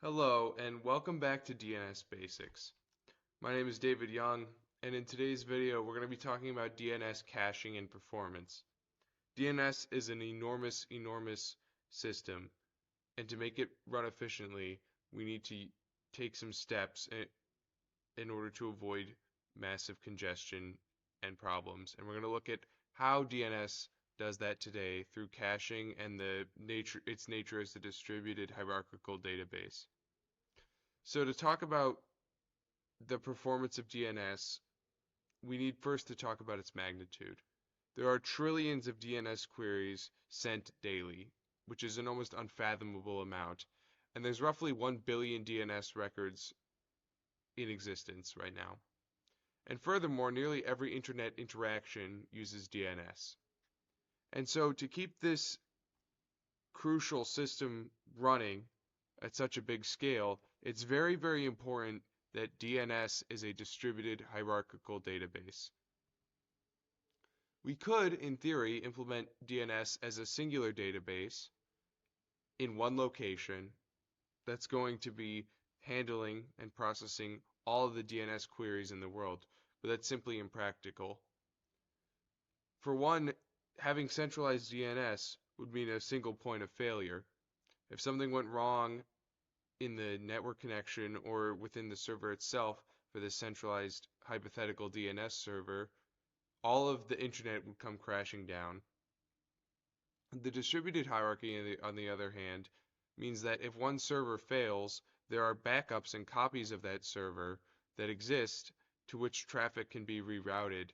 Hello, and welcome back to DNS Basics. My name is David Young, and in today's video, we're going to be talking about DNS caching and performance. DNS is an enormous system, and to make it run efficiently, we need to take some steps in order to avoid massive congestion and problems. And we're going to look at how DNS does that today through caching and its nature as a distributed hierarchical database. So to talk about the performance of DNS, we need first to talk about its magnitude. There are trillions of DNS queries sent daily, which is an almost unfathomable amount, and there's roughly 1 billion DNS records in existence right now. And furthermore, nearly every internet interaction uses DNS. And so to keep this crucial system running at such a big scale, it's very important that DNS is a distributed hierarchical database. We could, in theory, implement DNS as a singular database in one location that's going to be handling and processing all of the DNS queries in the world, but that's simply impractical. For one, having centralized DNS would mean a single point of failure. If something went wrong in the network connection or within the server itself for the centralized hypothetical DNS server, all of the internet would come crashing down. The distributed hierarchy, on the other hand, means that if one server fails, there are backups and copies of that server that exist to which traffic can be rerouted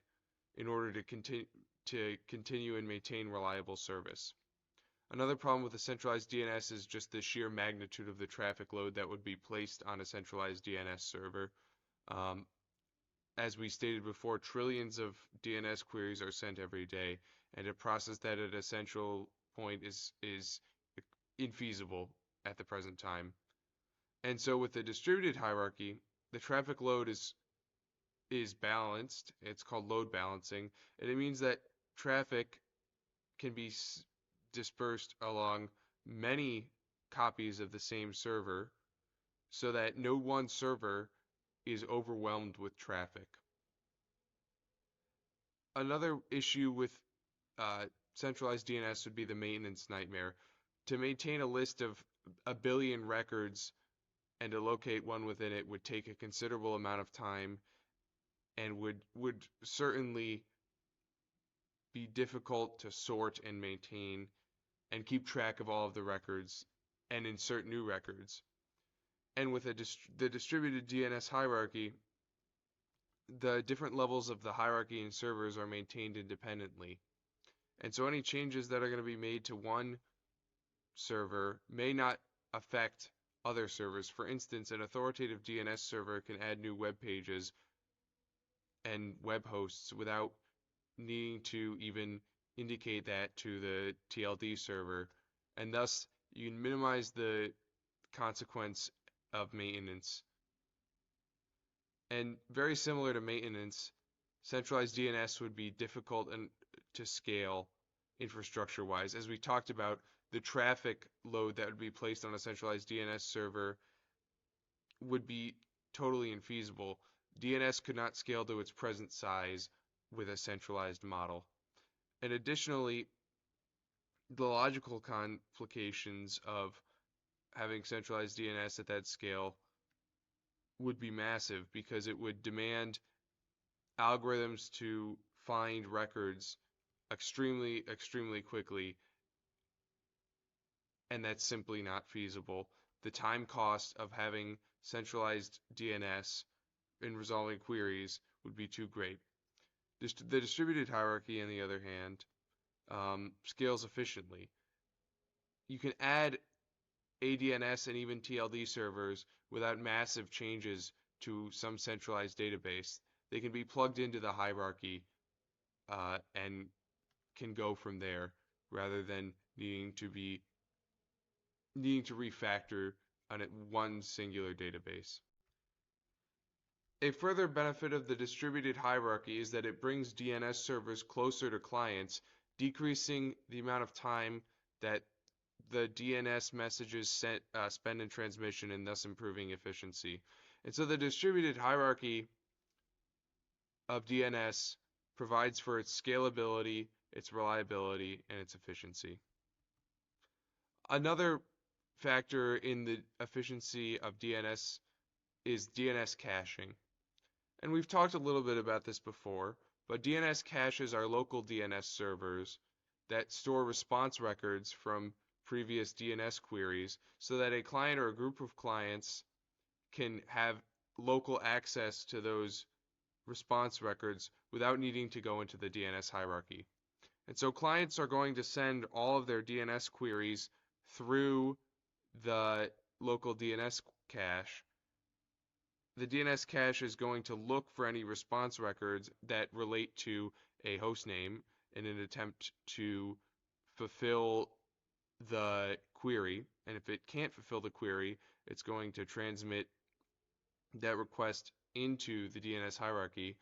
in order to continue and maintain reliable service. Another problem with a centralized DNS is just the sheer magnitude of the traffic load that would be placed on a centralized DNS server. As we stated before, trillions of DNS queries are sent every day, and to process that at a central point is infeasible at the present time. And so with the distributed hierarchy, the traffic load is balanced. It's called load balancing, and it means that traffic can be dispersed along many copies of the same server so that no one server is overwhelmed with traffic. Another issue with centralized DNS would be the maintenance nightmare. To maintain a list of 1 billion records and to locate one within it would take a considerable amount of time and would certainly be difficult to sort and maintain and keep track of all of the records and insert new records. And with the distributed DNS hierarchy, the different levels of the hierarchy in servers are maintained independently. And so any changes that are going to be made to one server may not affect other servers. For instance, an authoritative DNS server can add new web pages and web hosts without needing to even indicate that to the TLD server, and thus you can minimize the consequence of maintenance. And very similar to maintenance, centralized DNS would be difficult to scale infrastructure-wise. As we talked about, the traffic load that would be placed on a centralized DNS server would be totally infeasible. DNS could not scale to its present size with a centralized model. And additionally, the logical complications of having centralized DNS at that scale would be massive because it would demand algorithms to find records extremely quickly, and that's simply not feasible. The time cost of having centralized DNS in resolving queries would be too great. The distributed hierarchy, on the other hand, scales efficiently. You can add ADNS and even TLD servers without massive changes to some centralized database. They can be plugged into the hierarchy and can go from there rather than needing to refactor on one singular database. A further benefit of the distributed hierarchy is that it brings DNS servers closer to clients, decreasing the amount of time that the DNS messages sent, spend in transmission, and thus improving efficiency. And so the distributed hierarchy of DNS provides for its scalability, its reliability, and its efficiency. Another factor in the efficiency of DNS is DNS caching. And we've talked a little bit about this before, but DNS caches are local DNS servers that store response records from previous DNS queries so that a client or a group of clients can have local access to those response records without needing to go into the DNS hierarchy. And so clients are going to send all of their DNS queries through the local DNS cache. The DNS cache is going to look for any response records that relate to a host name in an attempt to fulfill the query. And if it can't fulfill the query, it's going to transmit that request into the DNS hierarchy.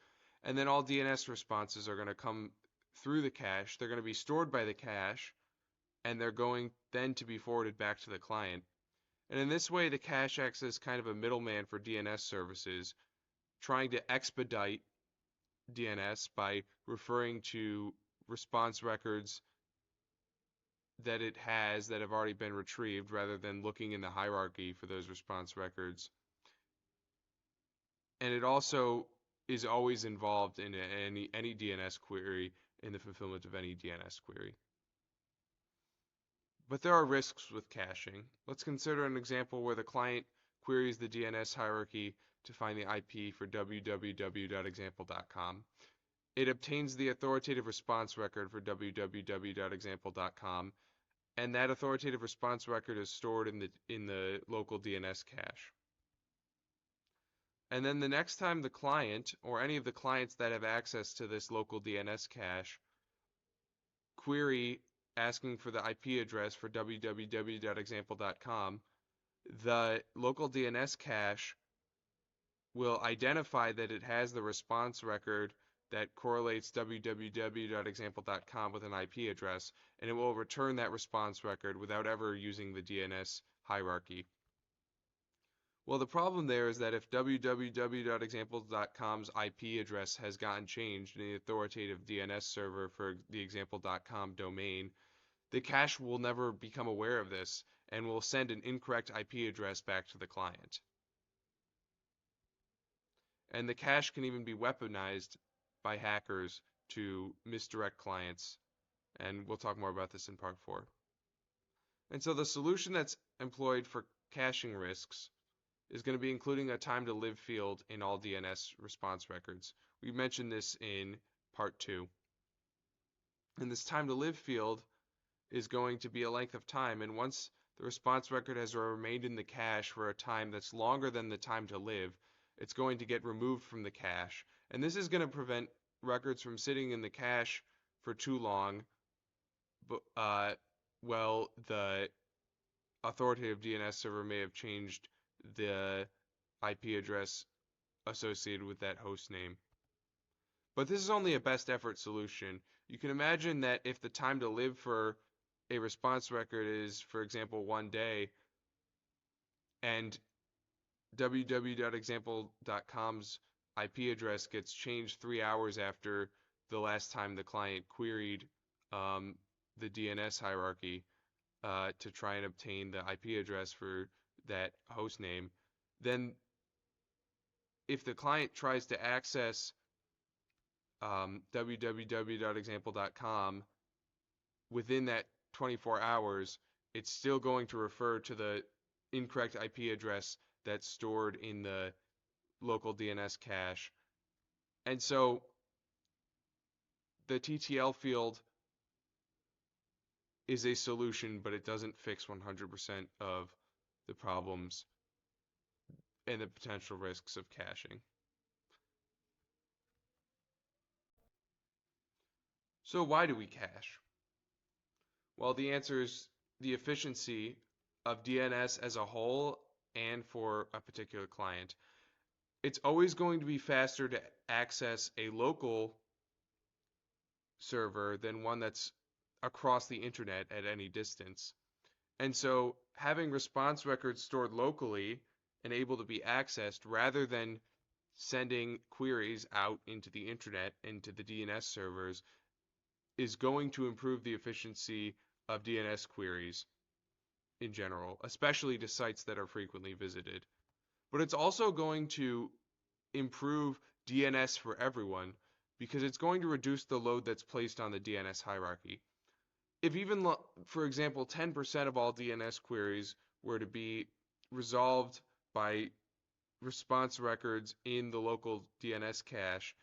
And then all DNS responses are going to come through the cache. They're going to be stored by the cache, and they're going then to be forwarded back to the client. And in this way, the cache acts as kind of a middleman for DNS services, trying to expedite DNS by referring to response records that it has that have already been retrieved rather than looking in the hierarchy for those response records. And it also is always involved in any DNS query, in the fulfillment of any DNS query. But there are risks with caching. Let's consider an example where the client queries the DNS hierarchy to find the IP for www.example.com. It obtains the authoritative response record for www.example.com, and that authoritative response record is stored in the local DNS cache. And then the next time the client, or any of the clients that have access to this local DNS cache, query asking for the IP address for www.example.com, the local DNS cache will identify that it has the response record that correlates www.example.com with an IP address, and it will return that response record without ever using the DNS hierarchy. Well, the problem there is that if www.example.com's IP address has gotten changed in the authoritative DNS server for the example.com domain, the cache will never become aware of this and will send an incorrect IP address back to the client. And the cache can even be weaponized by hackers to misdirect clients, and we'll talk more about this in part 4. And so the solution that's employed for caching risks is going to be including a time to live field in all DNS response records. We mentioned this in part 2. And this time to live field is going to be a length of time, and once the response record has remained in the cache for a time that's longer than the time to live, it's going to get removed from the cache. And this is going to prevent records from sitting in the cache for too long, well, the authoritative DNS server may have changed the IP address associated with that host name. But this is only a best effort solution. You can imagine that if the time to live for a response record is, for example, 1 day, and www.example.com's IP address gets changed 3 hours after the last time the client queried the DNS hierarchy to try and obtain the IP address for that host name, then if the client tries to access www.example.com within that 24 hours, it's still going to refer to the incorrect IP address that's stored in the local DNS cache. And so the TTL field is a solution, but it doesn't fix 100% of the problems and the potential risks of caching. So why do we cache? Well, the answer is the efficiency of DNS as a whole and for a particular client. It's always going to be faster to access a local server than one that's across the internet at any distance. And so having response records stored locally and able to be accessed rather than sending queries out into the internet, into the DNS servers, is going to improve the efficiency of DNS queries in general, especially to sites that are frequently visited. But it's also going to improve DNS for everyone because it's going to reduce the load that's placed on the DNS hierarchy. If even, for example, 10% of all DNS queries were to be resolved by response records in the local DNS cache,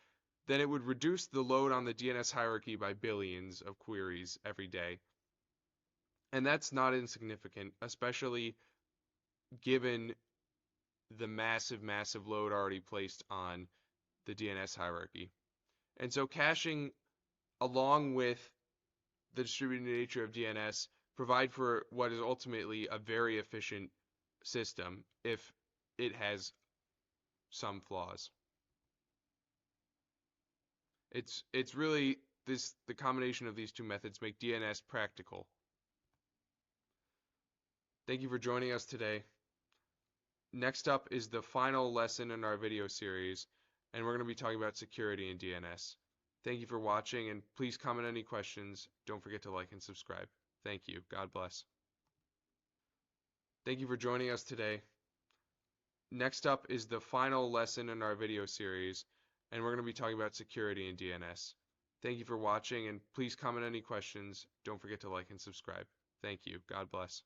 then it would reduce the load on the DNS hierarchy by billions of queries every day. And that's not insignificant, especially given the massive load already placed on the DNS hierarchy. And so caching, along with the distributed nature of DNS, provide for what is ultimately a very efficient system if it has some flaws. It's really the combination of these two methods make DNS practical. Thank you for joining us today. Next up is the final lesson in our video series, and we're going to be talking about security in DNS. Thank you for watching, and please comment any questions. Don't forget to like and subscribe. Thank you. God bless. Thank you for joining us today. Next up is the final lesson in our video series, and we're going to be talking about security in DNS. Thank you for watching, and please comment any questions. Don't forget to like and subscribe. Thank you. God bless.